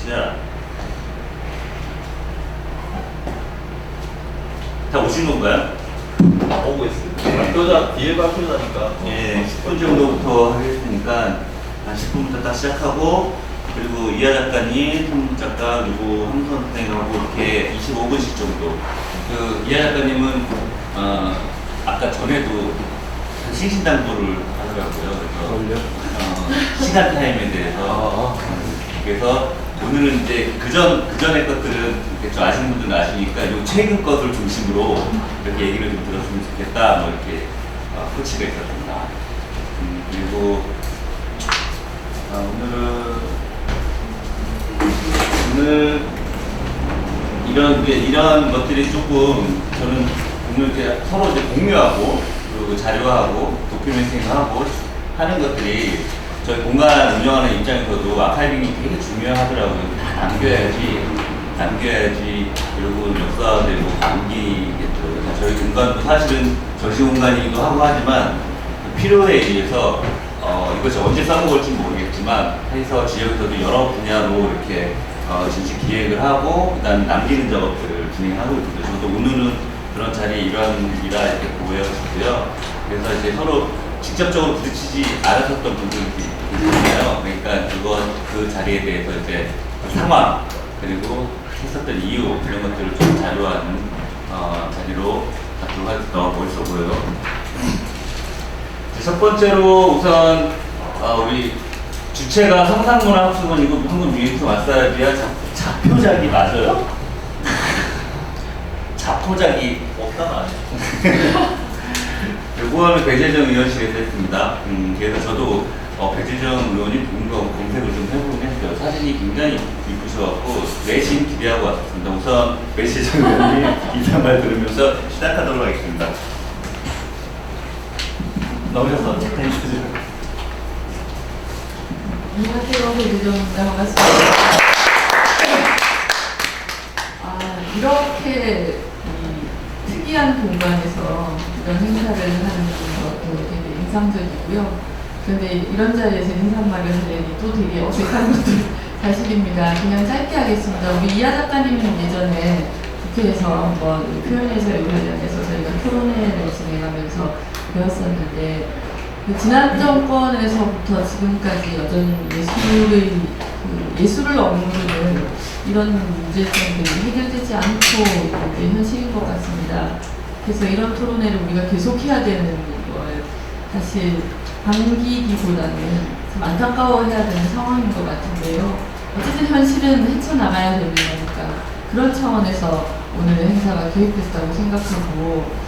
시작. 다 오신 건가요? 오고 있습니다. 네. 발표자 뒤에 발표자니까. 예, 10분 정도부터 하겠으니까 한 10분부터 딱 시작하고, 그리고 이하 작가님, 한국 작가, 그리고 함선 선생님하고 이렇게 25분씩 정도. 그 이하 작가님은 아까 전에도 신신당부를 하더라고요. 그래서 시간 타임에 대해서. 그래서 오늘은 이제 그전의 것들은 이렇게 좀 아시는 분들은 아시니까 요 최근 것을 중심으로 이렇게 얘기를 좀 들었으면 좋겠다, 뭐 이렇게 코치가 있었습니다. 그리고 오늘 이런 것들이 조금 저는 오늘 이제 서로 이제 공유하고 그리고 자료하고 도큐멘팅하고 하는 것들이 저희 공간 운영하는 입장에서도 아카이빙이 되게 중요하더라고요. 다 남겨야지 그리고 역사되고 남기겠죠. 저희 공간도 사실은 전시 공간이기도 하고 하지만 필요에 의해서 이것이 언제 써먹을지 모르겠지만 해서 지역에서도 여러 분야로 이렇게 전시 기획을 하고 그다음 남기는 작업들을 진행하고 있거든요. 저도 오늘은 그런 자리에 일환이라 이렇게 보여지고요. 그래서 이제 서로 직접적으로 부딪히지 않았었던 분들이 있잖아요. 그러니까 그 자리에 대해서 이제 상황 그리고 했었던 이유 이런 것들을 좀 자료하는 자리로 갖도록 하겠습니다. 멋있어 보여요. 첫 번째로 우선 우리 주체가 성상문화학습원이고 한국뮤지컬 마사지와 자표작이 맞아요? 자포작이 없다가 요거는 배재정 의원실에서 했습니다. 그래서 저도 배재정 의원이 검색을 좀 해보긴 했어요. 사진이 굉장히 이쁘셔갖고 내심 기대하고 왔습니다. 우선 배재정 의원님 인사말 들으면서 시작하도록 하겠습니다. 나오셔서 해주세요. 안녕하세요. 배재정입니다. 반갑습니다. 이렇게 특이한 공간에서 이런 행사를 하는 것도 되게 인상적이고요. 그런데 이런 자리에서 인사말을 하려니 또 되게 어색한 것도 사실입니다. 그냥 짧게 하겠습니다. 우리 이하 작가님은 예전에 국회에서 한번 표현해설에 관련해서 저희가 토론회를 진행하면서 배웠었는데 지난 정권에서부터 지금까지 여전히 예술을 억누르는 이런 문제점들이 해결되지 않고 있는 현실인 것 같습니다. 그래서 이런 토론회를 우리가 계속해야 되는 걸 사실 반기기보다는 좀 안타까워해야 되는 상황인 것 같은데요. 어쨌든 현실은 헤쳐나가야 되는 거니까 그런 차원에서 오늘 행사가 계획됐다고 생각하고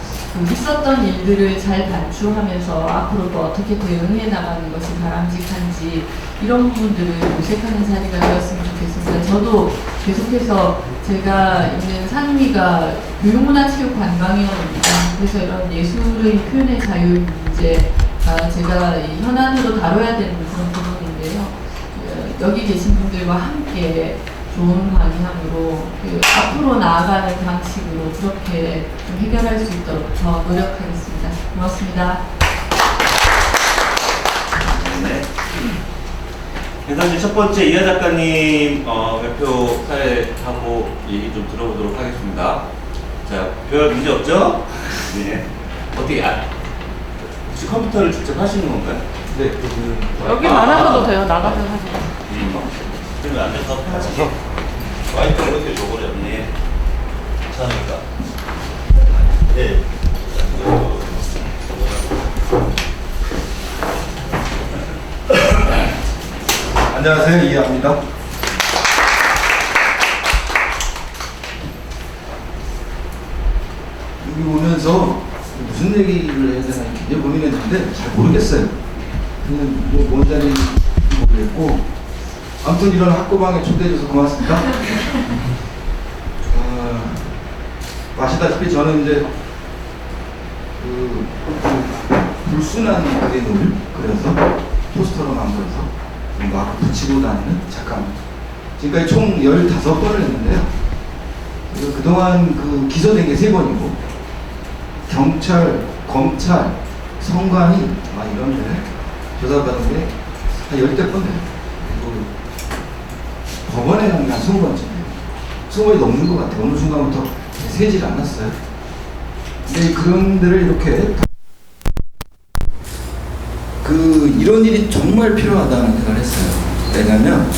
있었던 일들을 잘 반추하면서 앞으로도 어떻게 대응해 나가는 것이 바람직한지 이런 부분들을 모색하는 자리가 되었으면 좋겠습니다. 저도 계속해서 제가 있는 상임위가 교육문화체육관광위원회입니다. 그래서 이런 예술의 표현의 자유 문제가 제가 현안으로 다뤄야 되는 그런 부분인데요. 여기 계신 분들과 함께 좋은 방향으로 앞으로 나아가는 방식으로 그렇게 좀 해결할 수 있도록 더 노력하겠습니다. 고맙습니다. 네. 그래서 이제 첫 번째 이하 작가님 발표 사회하고 얘기 좀 들어보도록 하겠습니다. 자, 별 문제 없죠? 네. 어떻게 혹시 컴퓨터를 직접 하시는 건가요? 네, 여기 많아서도 돼요. 나가서 하세요. 그러면 앉아서 하시죠. 와이프가 이렇게 줘버려. 네. 괜찮으니까. 네. 안녕하세요. 이하입니다. 여기 오면서 무슨 얘기를 해야 되나 굉장히 고민했는데 잘 모르겠어요. 그냥 뭔 자리인지 모르겠고 아무튼 이런 학고방에 초대해줘서 고맙습니다. 아시다시피 저는 이제 불순한 그림을 그려서 포스터로 만들어서 막 붙이고 다니는 작가입니다. 지금까지 총 15번을 했는데요. 그동안 기소된 게 3번이고 경찰, 검찰, 성관이 이런데 조사받은 게 한 10대 번 돼요. 그리고 법원에 간 게 한 20번째. 20번이 넘는 것 같아요. 어느 순간부터 세질 않았어요. 근데 그런 데를 이렇게 이런 일이 정말 필요하다는 생각을 했어요. 왜냐면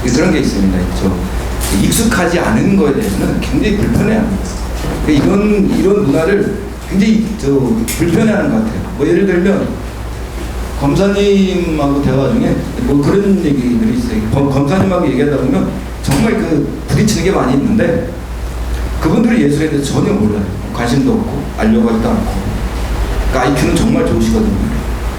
그런 게 있습니다. 익숙하지 않은 거에 대해서는 굉장히 불편해합니다. 이런 문화를 굉장히 불편해하는 것 같아요. 뭐 예를 들면 검사님하고 대화 중에 뭐 그런 얘기들이 있어요. 검사님하고 얘기하다 보면 정말 부딪히는 게 많이 있는데 그분들이 예술에 대해서 전혀 몰라요. 관심도 없고 알려고 하지도 않고. 그러니까 IQ는 정말 좋으시거든요.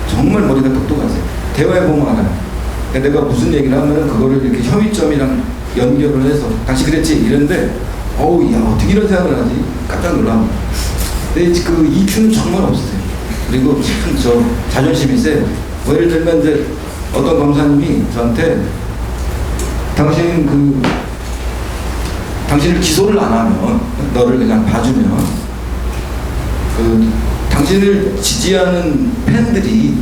정말 머리가 똑똑하세요. 대화해 보면 알아요. 내가 무슨 얘기를 하면 그거를 이렇게 혐의점이랑 연결을 해서 당신 그랬지 이랬는데 어우 야 어떻게 이런 생각을 하지? 깜짝 놀랍니다. 근데 그 EQ는 정말 없으세요. 그리고 참 자존심이 세요. 뭐 예를 들면 이제 어떤 검사님이 저한테 당신을 기소를 안 하면 너를 그냥 봐주면 당신을 지지하는 팬들이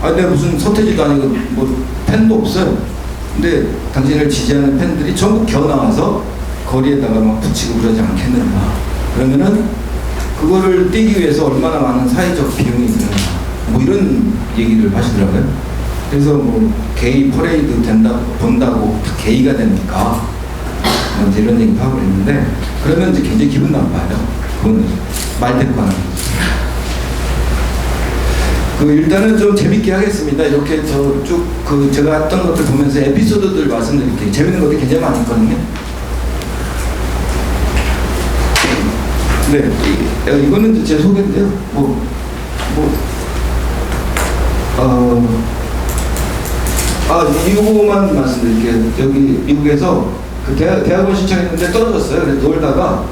내가 무슨 서태지도 아니고 뭐 팬도 없어요. 근데 당신을 지지하는 팬들이 전부 겨나와서 거리에다가 막 붙이고 그러지 않겠는가. 그러면은 그거를 떼기 위해서 얼마나 많은 사회적 비용이 드는가. 뭐 이런 얘기를 하시더라고요. 그래서 뭐 게이 퍼레이드 본다고 다 게이가 되니까 뭐 이런 얘기도 하고 있는데 그러면 이제 굉장히 기분 나빠요. 그거는 말대꾸하는 거죠. 일단은 좀 재밌게 하겠습니다. 이렇게 쭉 제가 했던 것들 보면서 에피소드들 말씀드릴게요. 재밌는 것들이 굉장히 많이 있거든요. 네, 이거는 제 소개인데요. 이거만 말씀드릴게요. 여기 미국에서 대학원 신청했는데 떨어졌어요. 그래서 놀다가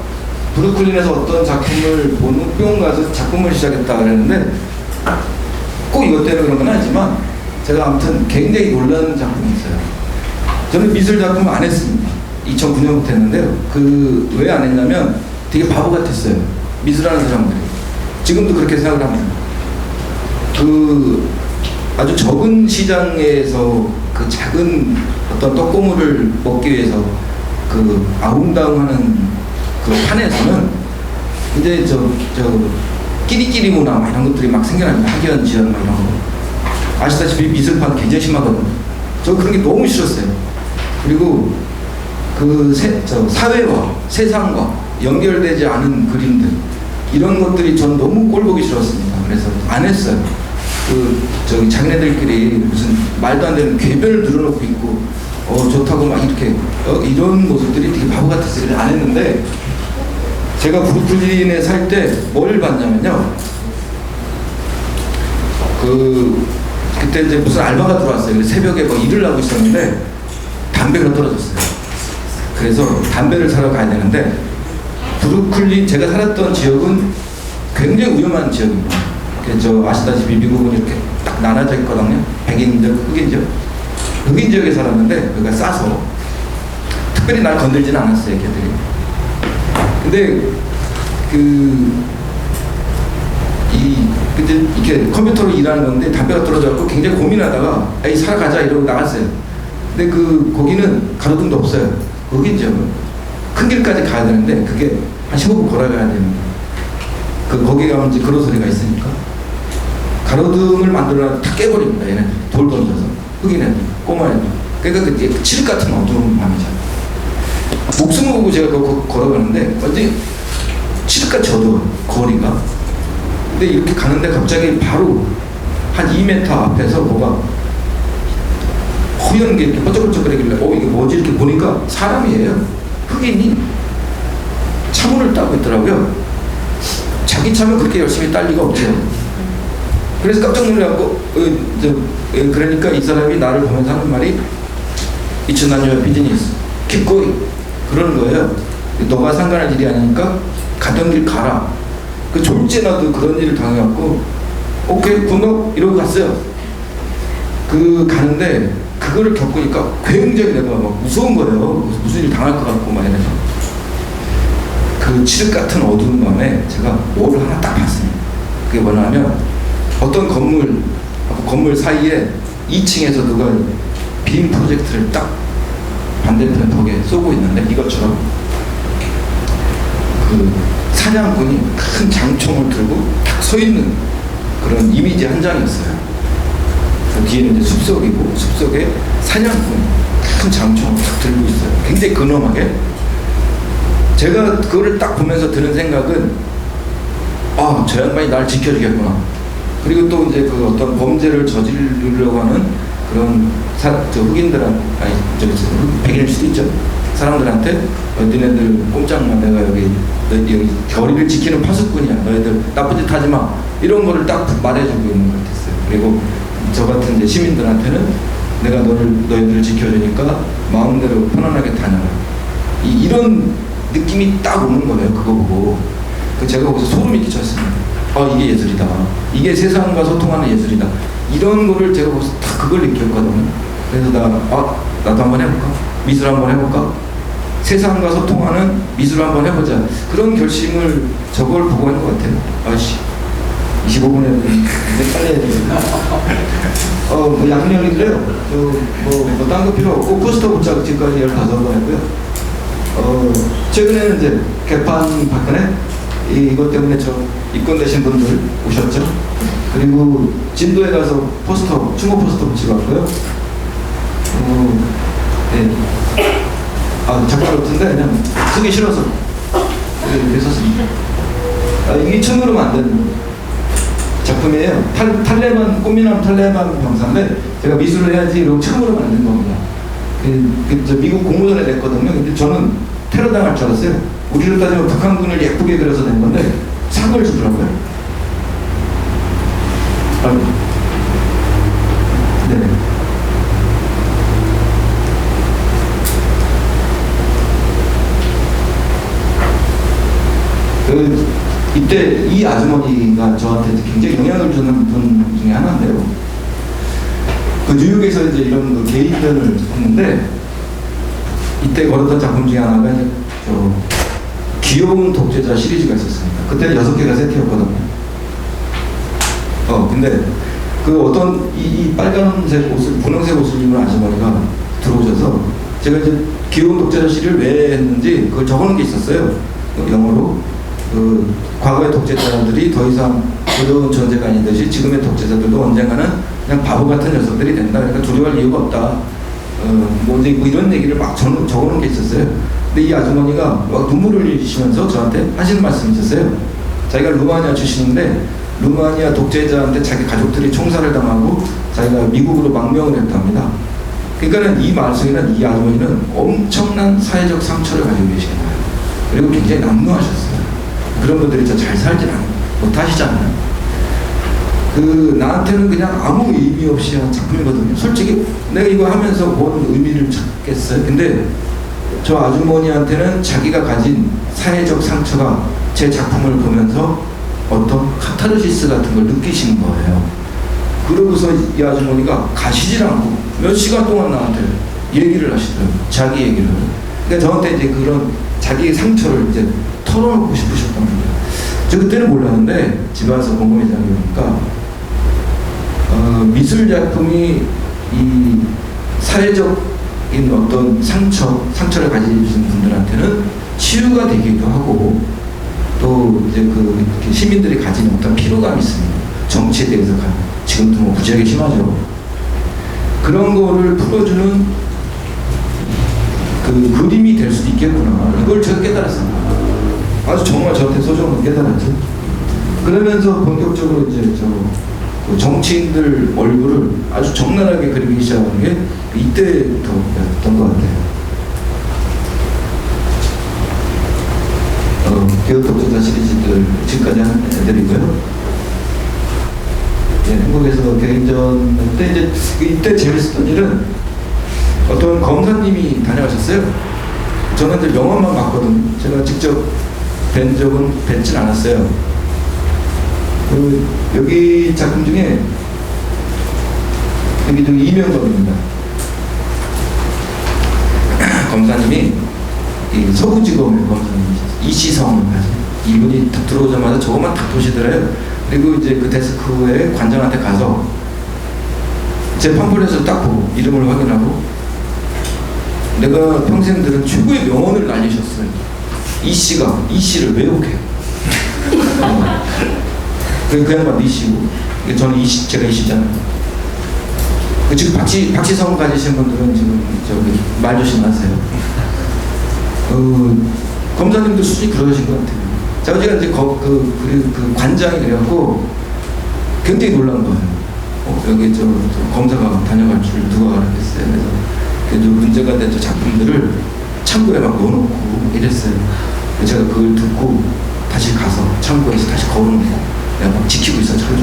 브루클린에서 어떤 작품을 본 후 뿅 가서 작품을 시작했다 그랬는데 꼭 이것 때문에 그런 건 아니지만 제가 아무튼 굉장히 놀라는 작품이 있어요. 저는 미술 작품 안 했습니다. 2009년부터 했는데요. 왜 안 했냐면 되게 바보 같았어요. 미술하는 사람들이. 지금도 그렇게 생각을 합니다. 아주 적은 시장에서 작은 어떤 떡고물을 먹기 위해서 아웅다웅하는 판에서는 이제 끼리끼리 문화 이런 것들이 막 생겨납니다. 학연, 지연 이런 거. 아시다시피 미술판 굉장히 심하거든요. 저 그런 게 너무 싫었어요. 그리고 사회와 세상과 연결되지 않은 그림들 이런 것들이 전 너무 꼴보기 싫었습니다. 그래서 안 했어요. 자기네들끼리 무슨 말도 안 되는 궤변을 늘어놓고 있고 좋다고 막 이렇게 이런 모습들이 되게 바보 같았어요. 그래서 안 했는데 제가 브루클린에 살 때 뭘 봤냐면요. 그때 이제 무슨 알바가 들어왔어요. 그래서 새벽에 일을 하고 있었는데 담배가 떨어졌어요. 그래서 담배를 사러 가야 되는데 브루클린 제가 살았던 지역은 굉장히 위험한 지역입니다. 아시다시피 미국은 이렇게 딱 나눠져 있거든요. 백인적, 흑인적. 흑인 지역에 살았는데 여기가 싸서 특별히 날 건들지는 않았어요. 걔들이. 근데 이렇게 컴퓨터로 일하는 건데 담배가 떨어져갖고 굉장히 고민하다가 에이 살아가자 이러고 나갔어요. 근데 거기는 가로등도 없어요. 흑인 지역은 큰 길까지 가야 되는데 그게 한 15분 걸어가야 됩니다. 거기 가면 이제 그로소리가 있으니까 가로등을 만들어놔도 다 깨버립니다. 얘네들 돌 던져서 흑인 애들, 꼬마 애들. 그러니까 칠흑 같은 어두운 밤이잖아요. 목숨을 걸고 제가 걸어가는데 완전히 칠흑같이 어두워요. 거리가. 근데 이렇게 가는데 갑자기 바로 한 2m 앞에서 뭐가 허연 게 이렇게 번쩍번쩍거리길래 이게 뭐지 이렇게 보니까 사람이에요. 흑인이 차문을 따고 있더라고요. 자기 차면 그렇게 열심히 딸 리가 없죠. 그래서 깜짝 놀라고 그러니까 이 사람이 나를 보면서 하는 말이 It's not your business. Keep going. 그러는 거예요. 너가 상관할 일이 아니니까 가던 길 가라. 졸지나도 그런 일을 당해갖고 오케이 분노 이러고 갔어요. 가는데 그거를 겪으니까 굉장히 내가 막 무서운 거예요. 무슨 일 당할 것 같고 막 이래서 칠흑 같은 어두운 밤에 제가 뭐를 하나 딱 봤습니다. 그게 뭐냐면 어떤 건물 사이에 2층에서 누가 빔 프로젝트를 딱 반대편 벽에 쏘고 있는데 이것처럼 그 사냥꾼이 큰 장총을 들고 딱 서 있는 그런 이미지 한 장이었어요. 그 뒤에는 이제 숲속이고 숲속에 사냥꾼이 큰 장총을 딱 들고 있어요. 굉장히 근엄하게. 제가 그거를 딱 보면서 드는 생각은 아, 저 양반이 날 지켜주겠구나. 그리고 또 이제 그 어떤 범죄를 저지르려고 하는 그런 저 흑인들한 아니 저기 백인일 수도 있죠. 사람들한테 너희들 꼼짝마, 내가 여기 결의를 지키는 파수꾼이야. 너희들 나쁜 짓 하지 마. 이런 거를 딱 말해주고 있는 것 같았어요. 그리고 저 같은 이제 시민들한테는 내가 너희들을 지켜주니까 마음대로 편안하게 다녀라. 이런 느낌이 딱 오는 거예요. 그거 보고. 제가 거기서 소름이 끼쳤습니다. 아, 이게 예술이다. 이게 세상과 소통하는 예술이다. 이런 거를 제가 거기서 다 그걸 느꼈거든요. 그래서 나도 한번 해볼까? 미술 한번 해볼까? 세상과 소통하는 미술 한번 해보자. 그런 결심을 저걸 보고 한 것 같아요. 아씨, 25분에 이제 빨리 해야 되겠다. 뭐 양념인데요. 딴 거 필요 없고 포스터 붙잡고 지금까지 15번 했고요. 최근에는 이제 개판 박근혜 이것 때문에 저 입건되신 분들 오셨죠. 그리고 진도에 가서 포스터, 추모 포스터 붙이고 왔고요. 네. 작가 같은데 그냥 쓰기 싫어서 이렇게 썼습니다. 이게 천으로 만든 작품이에요. 탈레반, 꽃미남 탈레반 병사인데 제가 미술을 해야지 이러고 처음으로 만든 겁니다. 미국 공모전에 냈거든요. 근데 저는 테러 당할 줄 알았어요. 우리로 따지면 북한군을 예쁘게 그려서 낸 건데 상을 주더라고요. 네. 이때 이 아주머니가 저한테 굉장히 영향을 주는 분 중에 하나인데요. 뉴욕에서 이제 이런 개인전을 했는데 이때 걸었던 작품 중에 하나가 이제 귀여운 독재자 시리즈가 있었습니다. 그때는 6개가 세트였거든요. 근데 어떤 이 빨간색 옷을, 분홍색 옷을 입은 아주머니가 들어오셔서 제가 이제 귀여운 독재자 시리즈를 왜 했는지 그걸 적어놓은 게 있었어요. 영어로. 과거의 독재자들이 더 이상 두려운 존재가 아니듯이 지금의 독재자들도 언젠가는 그냥 바보 같은 녀석들이 된다. 그러니까 두려워할 이유가 없다. 뭐 이런 얘기를 막 적어놓은 게 있었어요. 근데 이 아주머니가 막 눈물을 흘리시면서 저한테 하시는 말씀이 있었어요. 자기가 루마니아 출신인데 루마니아 독재자한테 자기 가족들이 총살을 당하고 자기가 미국으로 망명을 했답니다. 그러니까는 이 말씀이나 이 아주머니는 엄청난 사회적 상처를 가지고 계신 거예요. 그리고 굉장히 난무하셨어요. 그런 분들이 잘 살지 못하시잖아요. 나한테는 그냥 아무 의미 없이 한 작품이거든요. 솔직히 내가 이거 하면서 뭔 의미를 찾겠어요. 근데 저 아주머니한테는 자기가 가진 사회적 상처가 제 작품을 보면서 어떤 카타르시스 같은 걸 느끼신 거예요. 그러고서 이 아주머니가 가시질 않고 몇 시간 동안 나한테 얘기를 하시더라고요. 자기 얘기를. 그러니까 저한테 이제 그런 자기의 상처를 이제 털어놓고 싶으셨던 거예요. 저 그때는 몰랐는데 집에 와서 궁금해지는 게 보니까 미술 작품이 이 사회적인 어떤 상처를 가지신 분들한테는 치유가 되기도 하고 또 이제 이렇게 시민들이 가진 어떤 피로감이 있습니다. 정치에 대해서 지금도 뭐 무지하게 심하죠. 그런 거를 풀어주는 그림이 될 수도 있겠구나. 이걸 제가 깨달았습니다. 아주 정말 저한테 소중한 깨달았죠. 그러면서 본격적으로 이제 정치인들 얼굴을 아주 적나라하게 그리기 시작한 게 이때부터였던 것 같아요. 기업 독재자 시리즈들 지금까지 하는 애들이고요. 한국에서 개인전 때 이때 재밌었던 일은 어떤 검사님이 다녀가셨어요. 저는 이제 명함만 봤거든요. 제가 직접 뵙진 않았어요. 여기 작품 중에 여기 이명범입니다. 검사님이 이 서구지검의 검사님이셨어요. 이시성을 가지고 이분이 딱 들어오자마자 저것만 딱 보시더래요. 그리고 이제 그 데스크에 관장한테 가서 제 팜플렛을 딱 보고 이름을 확인하고 내가 평생 들은 최고의 명언을 날리셨어요. 이 씨를 왜 욕해요? 그 양반 이 씨고, 저는 제가 이 씨잖아요. 지금 박씨성 가지신 분들은 지금 저기 말 조심하세요. 검사님도 수준이 그러신 것 같아요. 자, 어제가 이제 그 관장이 그래갖고 굉장히 놀란 거예요. 여기 저 검사가 다녀갈 줄 누가 알았겠어요. 그래서 문제가 된 저 작품들을 창고에 막 넣어놓고 이랬어요. 그래서 제가 그걸 듣고 다시 가서 창고에서 다시 걸어놓고 내가 막 지키고 있어, 창고.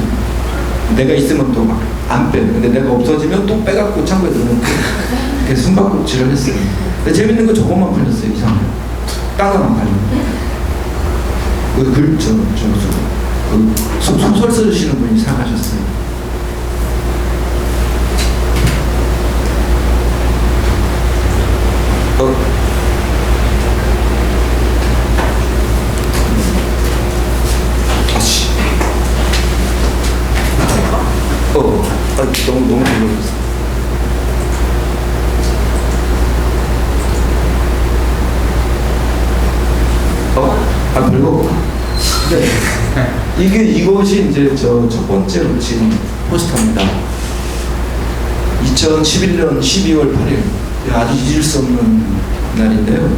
내가 있으면 또 막 안 빼. 근데 내가 없어지면 또 빼갖고 창고에 넣어놓고 그래서 숨바꼭질을 했어요. 근데 재밌는 거 저것만 팔렸어요, 이상하게. 딴 거만 팔려. 소설 써주시는 분이 사가셨어요. 아씨. 너무 불러졌어. 그리고 이것이 이제 첫 번째 붙인 포스터입니다. 2011년 12월 8일 아주 잊을 수 없는 날인데요.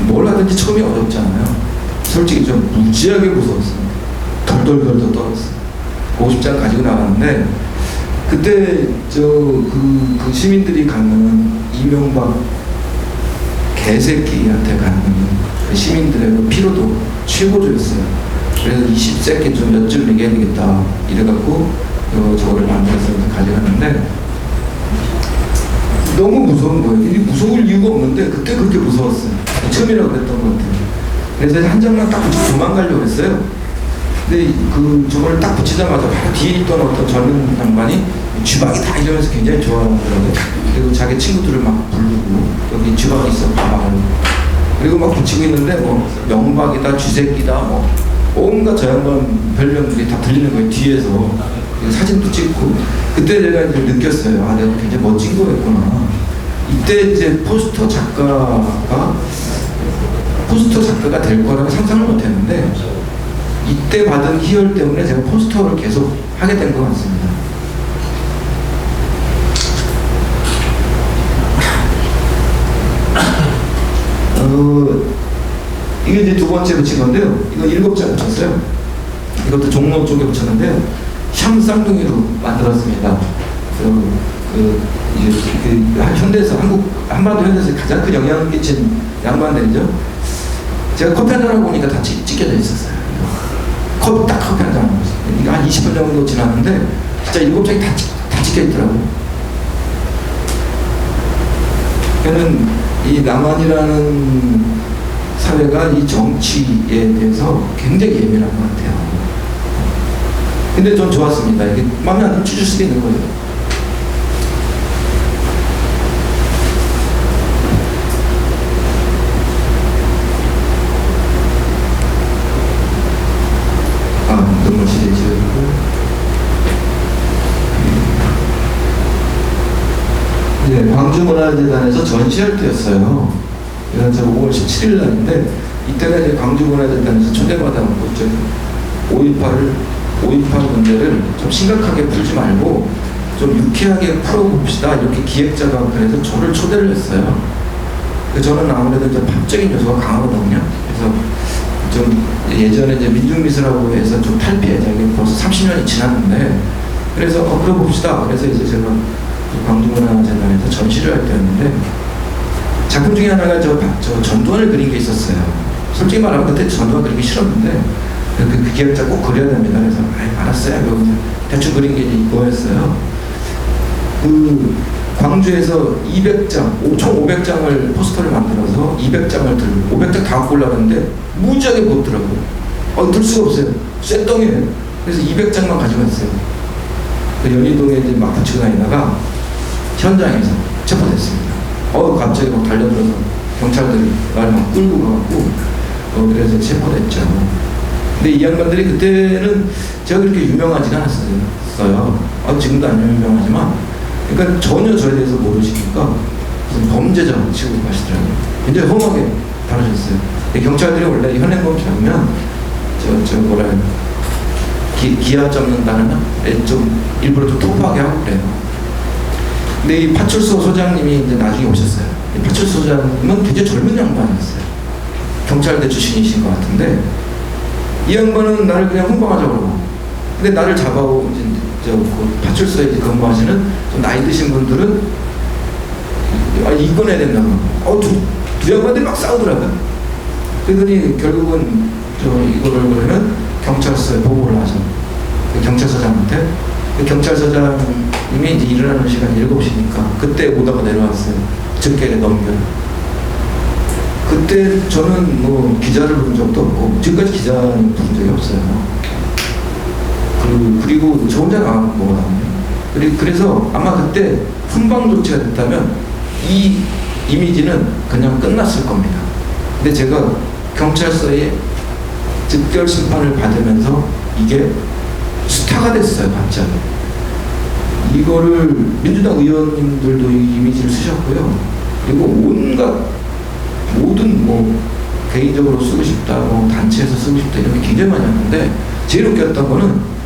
뭘 하든지 처음이 어렵잖아요. 솔직히 좀 무지하게 무서웠습니다. 덜덜덜 떨었어요. 50장 가지고 나갔는데 그때 그 시민들이 갖는 이명박 개새끼한테 갖는 그 시민들의 그 피로도 최고조였어요. 그래서 20세께 좀 몇 줄 얘기해야 되겠다 이래갖고 저거를 만들어서 가져갔는데 너무 무서운 거예요. 근데 무서울 이유가 없는데 그때 그렇게 무서웠어요. 처음이라고 그랬던 것 같아요. 그래서 한 장만 딱 붙이고 도망가려고 했어요. 근데 저걸 딱 붙이자마자 바로 뒤에 있던 어떤 젊은 양반이 쥐박이다 이러면서 굉장히 좋아하더라고요. 그리고 자기 친구들을 막 부르고 여기 쥐박이 있어 봐봐. 그리고 막 붙이고 있는데 뭐 명박이다, 쥐새끼다, 뭐 온갖 저 양반 별명들이 다 들리는 거예요. 뒤에서 사진도 찍고 그때 제가 이제 느꼈어요. 아, 내가 굉장히 멋진 거였구나. 이때 이제 포스터 작가가 될 거라고 상상을 못했는데 이때 받은 희열 때문에 제가 포스터를 계속 하게 된 것 같습니다. 이게 이제 두 번째 붙인 건데요. 이거 7장 붙였어요. 이것도 종로 쪽에 붙였는데요. 샹쌍둥이로 만들었습니다. 현대에서 한반도 현대에서 가장 큰 영향을 끼친 양반들이죠. 제가 커피 한잔 하고 보니까 다 찢겨져 있었어요. 커피 한잔 하고 있어요. 한 20분 정도 지났는데 진짜 7장이 다 찢겨 있더라고요. 저는 이 남한이라는 사회가 이 정치에 대해서 굉장히 예민한 것 같아요. 근데 전 좋았습니다. 이게 마음에 안 들면 찢을 수도 있는 거예요. 눈물 시리즈. 네, 광주문화재단에서 전시할 때였어요. 이건 5월 17일 날인데 이때가 이제 광주문화재단에서 초대받아놓고 5.18 문제를 좀 심각하게 풀지 말고 좀 유쾌하게 풀어봅시다 이렇게 기획자가 그래서 저를 초대를 했어요. 저는 아무래도 좀 팝적인 요소가 강하거든요. 그래서 좀 예전에 이제 민중미술하고 해서 좀 탈피해. 이게 벌써 30년이 지났는데 그래서 그래봅시다. 그래서 이제 제가 광주문화재단에서 전시를 할 때였는데 작품 중에 하나가 저 전두환을 그린 게 있었어요. 솔직히 말하면 그때 전두환 그리기 싫었는데 그 기획자 꼭 그려야 됩니다. 그래서 알았어요. 대충 그린 게 이거였어요. 광주에서 200장, 총 500장을 포스터를 만들어서 200장을 들고 500장 다 갖고 올라갔는데 무지하게 무겁더라고요. 들 수가 없어요. 쇠덩이에요. 그래서 200장만 가져갔어요. 연희동에 이제 막 붙이고 다니다가 현장에서 체포됐습니다. 갑자기 막 달려들어서 경찰들이 날 막 끌고 가갖고 그래서 체포됐죠. 근데 이 양반들이 그때는 제가 그렇게 유명하지는 않았어요. 지금도 안 유명하지만 그러니까 전혀 저에 대해서 모르시니까 무슨 범죄자 취급하시더라고요. 굉장히 험하게 다루셨어요. 경찰들이 원래 현행범 잡으면 저 뭐라 해야 기아 잡는다는 좀 일부러 좀 터프하게 하고 그래요. 근데 이 파출소 소장님이 이제 나중에 오셨어요. 이 파출소 소장님은 굉장히 젊은 양반이었어요. 경찰대 출신이신 것 같은데 이 양반은 나를 그냥 훈방하자고 그러고, 근데 나를 잡아오고 이제 그 파출소에 이제 근무하시는 좀 나이 드신 분들은 이건 해야 된다고. 두 양반들이 막 싸우더라고요. 그러더니 결국은 이거를 그러면 경찰서에 보고를 하죠. 경찰서장한테. 경찰서장님이 이제 일어나는 시간이 7시니까 그때 오다가 내려왔어요. 즉결에 넘겨요. 그때 저는 뭐 기자를 부른 적도 없고 지금까지 기자는 부른 적이 없어요. 그리고 저 혼자 나가고 뭐가 나오네요. 그래서 아마 그때 훈방 조치가 됐다면 이 이미지는 그냥 끝났을 겁니다. 근데 제가 경찰서에 즉결 심판을 받으면서 이게 스타가 됐어요, 갑자기. 이거를 민주당 의원님들도 이 이미지를 쓰셨고요. 그리고 온갖 모든 뭐 개인적으로 쓰고 싶다, 뭐 단체에서 쓰고 싶다 이런 게 굉장히 많이 왔는데 제일 웃겼던 거는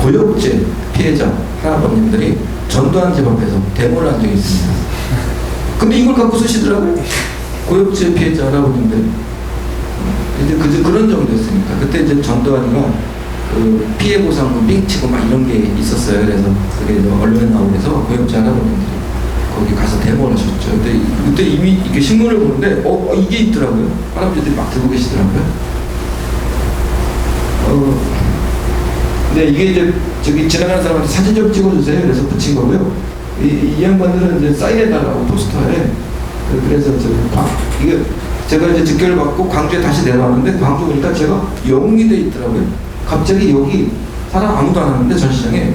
고엽제 피해자 할아버님들이 전두환 집 앞에서 데모를 한 적이 있습니다. 근데 이걸 갖고 쓰시더라고요. 고엽제 피해자 할아버님들. 이제 그런 정도였으니까. 그때 이제 전두환이가 그 피해 보상금 삥치고 막 이런 게 있었어요. 그래서 그게 언론에 나오고 그래서 고엽제 할아버님들이 거기 가서 데모를 하셨죠. 근데 그때 이미 이렇게 신문을 보는데 이게 있더라고요. 할아버지들이 막 들고 계시더라고요. 근데 이게 이제 저기 지나가는 사람한테 사진 좀 찍어주세요. 그래서 붙인 거고요. 이 양반들은 이제 사인해달라고 포스터에. 그래서 이게 제가 이제 직결을 받고 광주에 다시 내려왔는데 광주 오니까 제가 영웅이 돼 있더라고요. 갑자기 여기 사람 아무도 안 왔는데 전시장에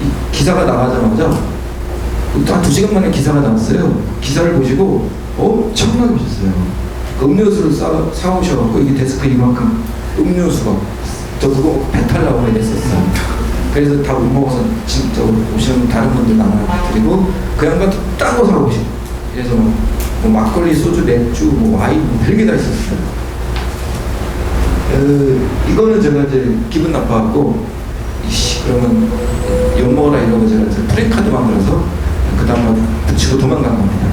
이 기사가 나가자마자 한 2시간 만에 기사가 나왔어요. 기사를 보시고 엄청나게 오셨어요. 음료수를 사오셔갖고 이게 데스크 이만큼 음료수가 저 그거 배탈 나오고 이랬었어요. 그래서 다 못 먹어서 진짜 오시는 다른 분들 나눠드리고 그 양반도 딴 거 사오고 오시고 그래서 뭐 막걸리, 소주, 맥주, 뭐 와인 뭐 별게 다 있었어요. 이거는 제가 이제 기분 나빠갖고 그러면 엿먹어라 이러고 제가 프랭카드 만들어서 그 다음날 붙이고 도망간 겁니다.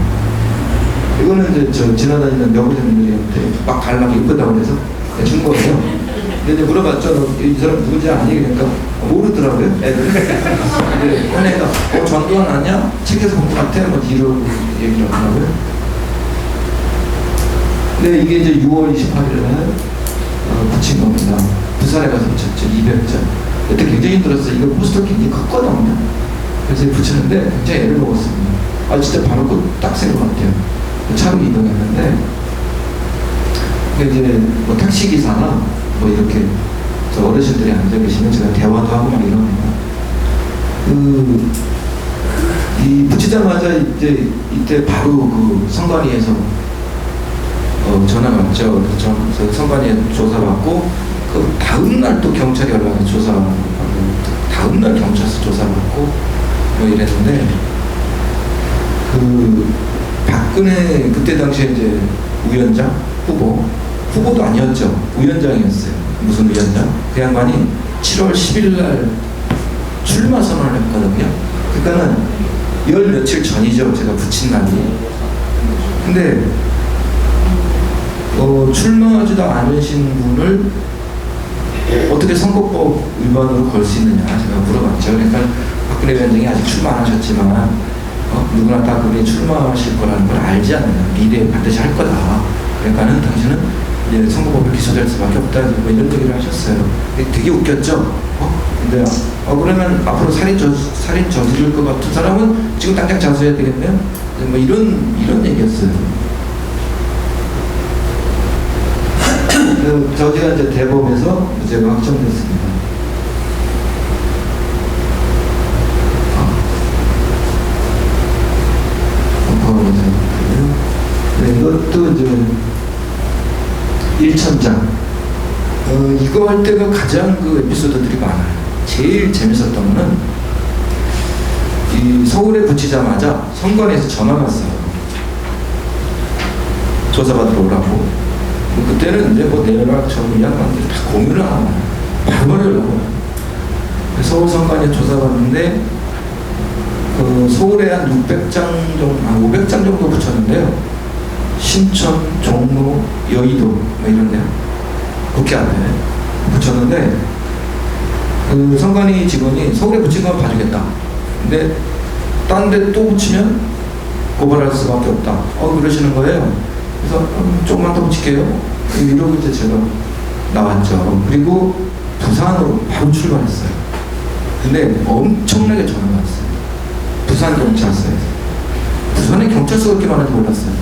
이거는 이제 저 지나다니는 여고생들한테 막 달라고 이쁘다고 해서 준 거예요. 근데 이제 물어봤죠. 이 사람 누군지 아니? 그러니까 모르더라고요. 애들. 근데 한 애가 전두환 아니야? 책에서 본 것 같아? 뭐 이러고 얘기를 하더라고요. 근데 이게 이제 6월 28일에 붙인 겁니다. 부산에 가서 붙였죠. 200장. 그때 굉장히 힘들었어요. 이거 포스터 굉장히 컸거든요. 그래서 붙였는데 굉장히 애를 먹었습니다. 진짜 바로 딱 센 것 같아요. 차로 이동했는데 이제 뭐 택시기사나 뭐 이렇게 저 어르신들이 앉아 계시면 제가 대화도 하고 막 이럽니다. 이 붙이자마자 이때 바로 그 선관위에서 전화가 왔죠. 그래서 선관위에 조사받고 그 다음날 또 경찰이 연락해서 조사받고 다음날 경찰서 조사받고 뭐 이랬는데 박근혜 그때 당시에 이제 위원장 후보도 아니었죠. 위원장이었어요. 무슨 위원장? 그 양반이 7월 10일 날 출마 선언을 했거든요. 그러니까는 열 며칠 전이죠. 제가 붙인 날이. 근데 출마하지도 않으신 분을 어떻게 선거법 위반으로 걸 수 있느냐 제가 물어봤죠. 그러니까 박근혜 위원장이 아직 출마 안 하셨지만 누구나 다 그분이 출마하실 거라는 걸 알지 않느냐. 미래에 반드시 할 거다. 그러니까는 당신은 이제 선거법에 기소될 수밖에 없다. 뭐 이런 얘기를 하셨어요. 되게 웃겼죠. 근데 그러면 앞으로 살인 저지를 것 같은 사람은 지금 당장 자수해야 되겠네요. 뭐 이런 얘기였어요. 저지가 이제 대법에서 무죄가 확정됐습니다. 네, 이것도 이제 1천장. 이거 할 때가 가장 그 에피소드들이 많아요. 제일 재밌었던 거는 이 서울의 붙이자마자 선관위에서 전화가 왔어요. 조사받으러 오라고. 그때는 이제 뭐 내려라 저거 이 양반들 다 공유를 하나 바로바로 연락을 와요. 서울 선관위에 조사받는데 그 서울에 한 600장 정도, 500장 정도 붙였는데요. 신천, 종로, 여의도 뭐 이런 데 국회 앞에 붙였는데 그 선관위 직원이 서울에 붙인 건 봐주겠다. 근데 딴 데 또 붙이면 고발할 수밖에 없다. 그러시는 거예요. 그래서 조금만 더 붙일게요. 이러고 이제 제가 나왔죠. 그리고 부산으로 바로 출발했어요. 근데 엄청나게 전화가 왔어요. 부산 경찰서에서. 부산에 경찰서가 그렇게 많은지 몰랐어요.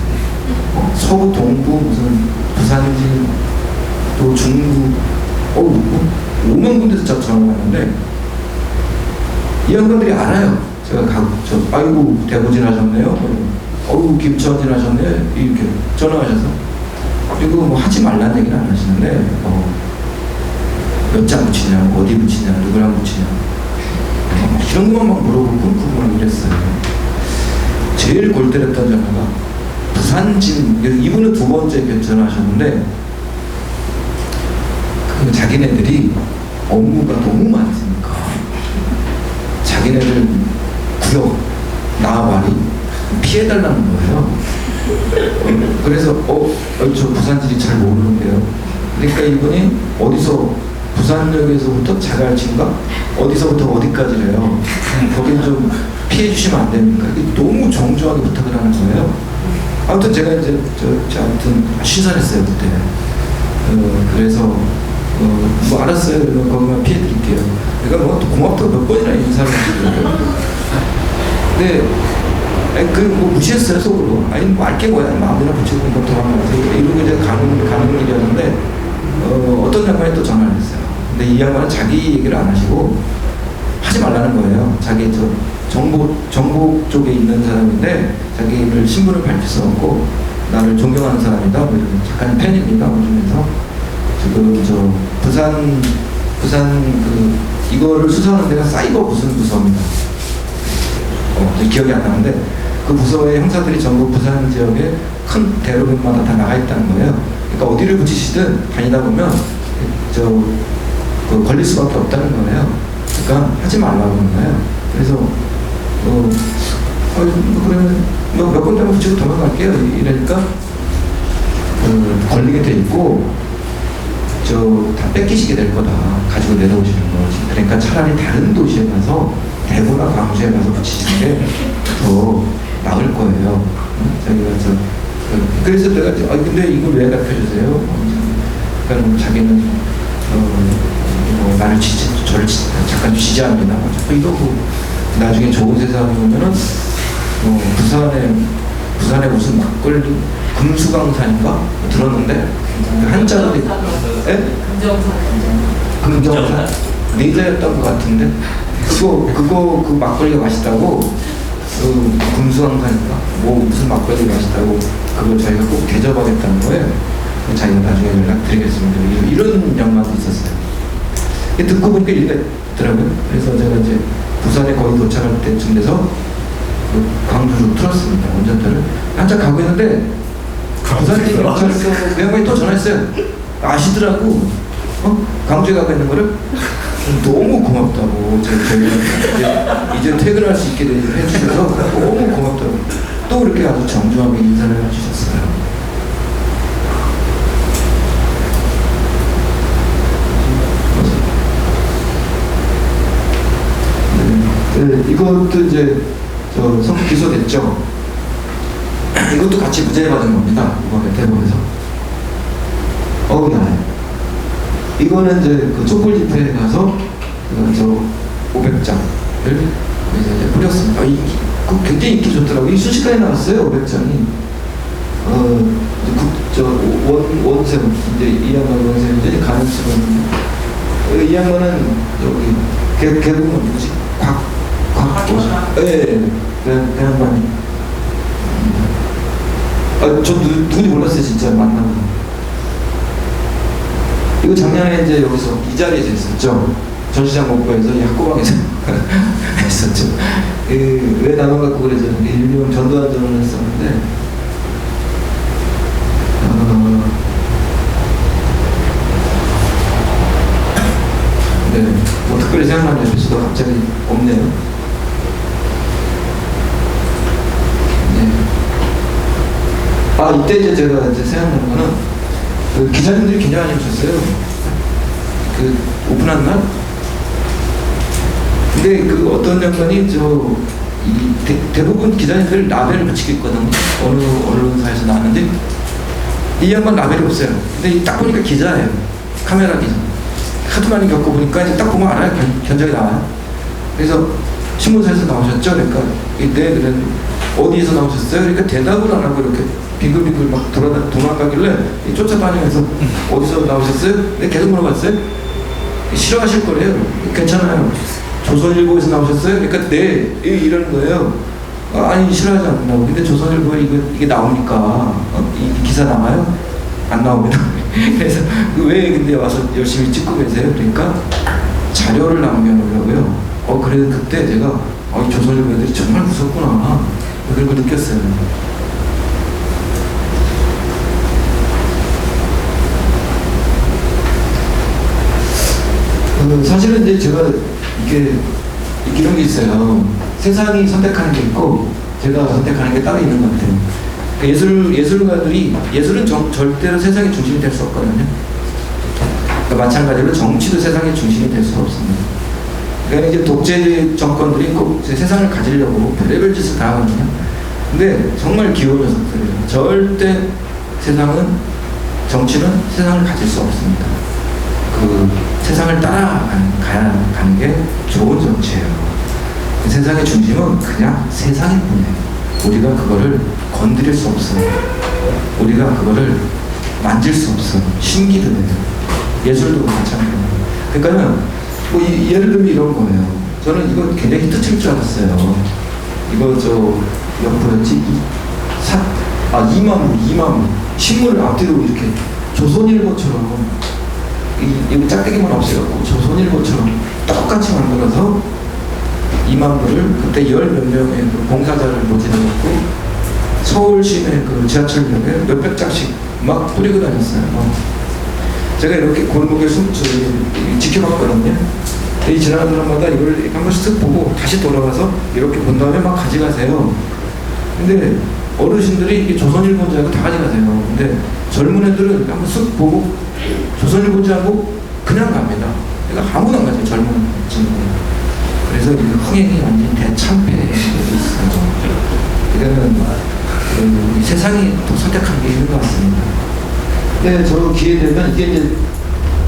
서구, 동부, 무슨 부산지, 또 중부, 5만 군데서 전화가 왔는데 이 양반들이 알아요. 제가 아이고 대보진 하셨네요. 김천진 하셨네. 이렇게 전화하셔서. 그리고 뭐 하지 말라는 얘기는 안 하시는데 몇 장 붙이냐, 어디 붙이냐, 누구랑 붙이냐 이런 것만 막 물어보고 쿵쿵 이랬어요. 제일 골 때렸던 전화가 부산진, 이분은 두 번째 전화하셨는데 그 자기네들이 업무가 너무 많으니까 자기네들 구역, 나와바리 피해달라는 거예요. 그래서 저 부산진이 잘 모르는데요. 그러니까 이분이 어디서 부산역에서부터 자갈치인가 어디서부터 어디까지래요. 거긴 좀 피해 주시면 안 됩니까? 너무 정중하게 부탁을 하는 거예요. 아무튼 제가 이제 아무튼 신선했어요 그때. 그래서 뭐 알았어요. 그러면 거기만 피해 드릴게요. 그러니까 뭐 고맙다고 몇 번이나 인사를 드리더라고요. 근데 뭐 무시했어요 속으로. 아니 뭐 알게 뭐야 마음이나 붙이고 뭐 도망가서 이러고 이제 가는 일이었는데 어떤 양반이 또 전화를 했어요. 근데 이 양반은 자기 얘기를 안 하시고 하지 말라는 거예요. 자기 정보 쪽에 있는 사람인데 자기를 신분을 밝힐 수 없고 나를 존경하는 사람이다. 뭐 이런 작가님 팬입니다. 그러면서 지금 부산 이거를 수사하는 데가 사이버 무슨 부서입니다. 기억이 안 나는데 그 부서의 형사들이 전부 부산 지역에 큰 대로변마다 다 나가 있다는 거예요. 그러니까 어디를 붙이시든 다니다 보면 걸릴 수밖에 없다는 거예요. 그러니까 하지 말라고 하는 거예요. 그래서 그러면 몇 군데만 붙이고 도망갈게요. 이러니까 걸리게 돼 있고 다 뺏기시게 될 거다. 가지고 내려오시는 거지. 그러니까 차라리 다른 도시에 가서 대구나 광주에 가서 붙이시는 게 더 나을 거예요. 그래서 내가 근데 이걸 왜 가르쳐주세요? 그러니까 자기는 나를 저를 잠깐 지지합니다. 자꾸 이러고 나중에 좋은 세상에 오면은 부산에 무슨 막걸리 금수강산인가 들었는데 한자로 금정산 네자였던 것 같은데 그거 그 막걸리가 맛있다고 금수강산인가 뭐 무슨 막걸리가 맛있다고 그걸 자기가 꼭 대접하겠다는 거예요. 자기가 나중에 연락드리겠습니다. 이런 양반도 있었어요. 듣고 보니까 일리가 있더라고요. 그래서 제가 이제 부산에 거의 도착할 때쯤 돼서 광주로 틀었습니다. 운전대를 한참 가고 있는데 부산에 경찰서 그 양반이 또 전화했어요. 아시더라고. 광주에 가고 있는 거를 너무 고맙다고 저희가 이제 퇴근할 수 있게 해주셔서 너무 고맙다고 또 이렇게 아주 정중하게 인사를 해주셨어요. 네, 이것도 이제 기소됐죠. 이것도 같이 무죄 받은 겁니다. 이번에 대법에서. 이거는 이제 그 촛불 집회에 가서 500장을 이제 뿌렸습니다. 굉장히 인기 좋더라고요. 순식간에 나왔어요. 500장이. 원세훈 이제 이 양반 원세훈 이제 가능성은 이 양반은 개국은 누구지? 그 양반이. 저 누군지 몰랐어요 진짜 만나고. 이거 작년에 이제 여기서 이 자리에서 있었죠. 전시장 목표에서 이 학고방에서 했었죠. 왜 나눠 갖고 그러죠? 일명 전두환전을 했었는데 네, 뭐 특별히 생각나는 에피소드가 갑자기 없네요. 네. 이때 이제 제가 이제 생각나는 거는 그 기자님들이 굉장히 많이 오셨어요. 그 오픈한 날. 근데 그 어떤 양반이 대부분 기자님들 라벨을 붙이고 있거든요. 어느 언론사에서 나왔는데 이 양반 라벨이 없어요. 근데 딱 보니까 기자예요. 카메라 기자. 하도 많이 겪어보니까 이제 딱 보면 알아요. 견적이 나와요. 그래서 신문사에서 나오셨죠? 그러니까 이때 그런 어디에서 나오셨어요? 그러니까 대답을 안 하고 이렇게 빙글빙글 막 도망가길래 쫓아다니면서 어디서 나오셨어요? 네, 계속 물어봤어요. 싫어하실 거래요. 괜찮아요. 조선일보에서 나오셨어요? 그러니까 네, 이러는 거예요. 아니 싫어하지 않는다고. 근데 조선일보에 이게 나오니까 이 기사 나와요? 안 나옵니다. 그래서 왜 근데 와서 열심히 찍고 계세요? 그러니까 자료를 남겨놓으려고요. 그래서 그때 제가 이 조선일보 애들이 정말 무섭구나 그런 걸 느꼈어요. 사실은 이제 제가 이게 이런 게 있어요. 세상이 선택하는 게 있고 제가 선택하는 게 따로 있는 것 같아요. 예술가들이 예술은 절대로 세상의 중심이 될 수 없거든요. 그러니까 마찬가지로 정치도 세상의 중심이 될 수 없습니다. 그러니까 이제 독재 정권들이 꼭 세상을 가지려고 별의별 짓을 다 하거든요. 근데 정말 귀여운 녀석들이에요. 절대 정치는 세상을 가질 수 없습니다. 그 세상을 따라가는 게 좋은 정치예요. 그 세상의 중심은 그냥 세상일 뿐이에요. 우리가 그거를 건드릴 수 없어요. 우리가 그거를 만질 수 없어요. 신기도 해요. 예술도 마찬가지예요. 그러니까는 뭐 예를 들면 이런 거예요. 저는 이거 굉장히 히트 칠 줄 알았어요. 이거 뭐였지? 이마무 신문을 앞뒤로 이렇게 조선일보처럼 이 짝대기만 없애갖고 조선일보처럼 똑같이 만들어서 이만부를 그때 10몇 명의 그 봉사자를 모집해갖고 서울 시내 그 지하철역에 몇백 장씩 막 뿌리고 다녔어요. 제가 이렇게 골목에 지켜봤거든요. 이 지나가는 사람마다 이걸 한 번씩 쓱 보고 다시 돌아가서 이렇게 본 다음에 막 가져가세요. 근데 어르신들이 이게 조선일보인 줄 알고 다 가져가세요. 근데 젊은 애들은 한 번 쓱 보고 조선일보인 줄 알고 그냥 갑니다. 그러니까 아무나 안 가죠, 젊은 친구는. 그래서 이 흥행이 완전히 대참패에 있어요. 이거는 세상이 또 선택한 게 있는 것 같습니다. 네, 저 기회 되면 이게 이제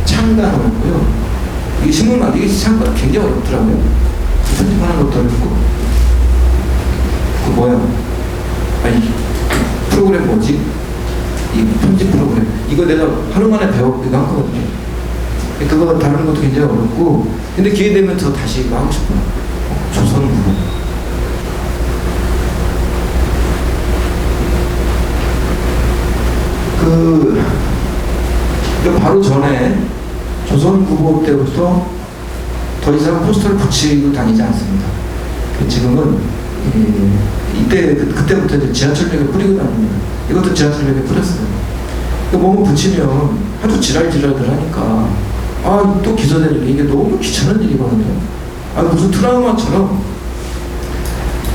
창단어고요. 이게 신문만 이게 창단 굉장히 어렵더라고요. 편집하는 것도 어렵고. 프로그램 뭐지? 이 편집 프로그램. 이거 내가 하루 만에 배우기도 한 거거든요. 그거 다루는 것도 굉장히 어렵고. 근데 기회 되면 저 다시 이거 하고 싶어요. 조선부. 바로 전에 조선국어 때부터 더 이상 포스터를 붙이고 다니지 않습니다. 지금은 그때부터 이제 지하철역에 뿌리고 다닙니다. 이것도 지하철역에 뿌렸어요. 몸을 붙이면 하도 지랄지랄들 하니까 또 기소될 일이 이게 너무 귀찮은 일이거든요. 무슨 트라우마처럼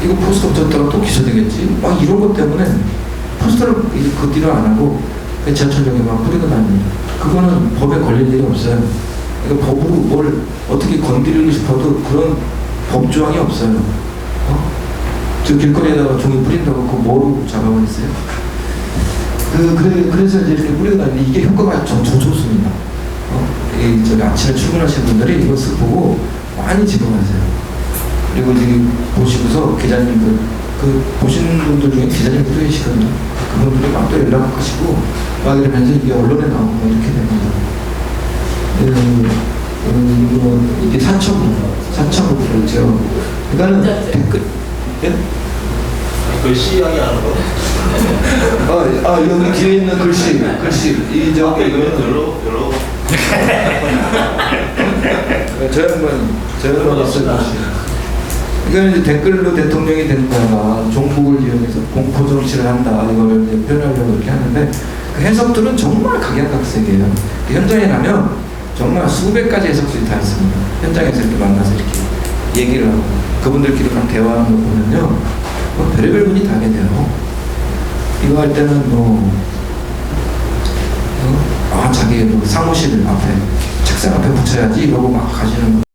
이거 포스터 붙였다가 또 기소되겠지. 이런 것 때문에 포스터를 그 뒤로 안 하고 지하철역에 막 뿌리고 다닙니다. 그거는 법에 걸릴 일이 없어요. 그러니까 법으로 뭘 어떻게 건드리고 싶어도 그런 법조항이 없어요. 저 길거리에다가 종이 뿌린다고 그거 뭐로 잡아버렸어요? 그래서 이제 이렇게 뿌리고 다니는데 이게 효과가 좀 좋습니다. 저기 아침에 출근하시는 분들이 이것을 보고 많이 집어가세요. 그리고 지금 보시고서 기자님 보시는 분들 중에 기자님도 계시거든요. 그분들이 막 또 연락하시고 막 이러면서 이게 언론에 나오고 이렇게 됩니다. 이게 사첩부 그렇죠. 그러니까는 댓글 글씨 이야기하는 거. 여기 뒤에 있는 글씨 이거는 여러 저 양반이 쓸 것이에요. 이거는 이제 댓글로 대통령이 된다가 종북을 이용해서 공포 정치를 한다 이걸 이제 표현하려고 그렇게 하는데 그 해석들은 정말 각양각색이에요. 현장에 가면 정말 수백 가지 해석들이 다 있습니다. 현장에서 이렇게 만나서 이렇게 얘기를 하고 그분들끼리 막 대화하는 거 보면요, 뭐 별의별 분이 다 계세요. 이거 할 때는 뭐 자기 뭐 사무실 앞에 책상 앞에 붙여야지 이러고 막 가시는 분.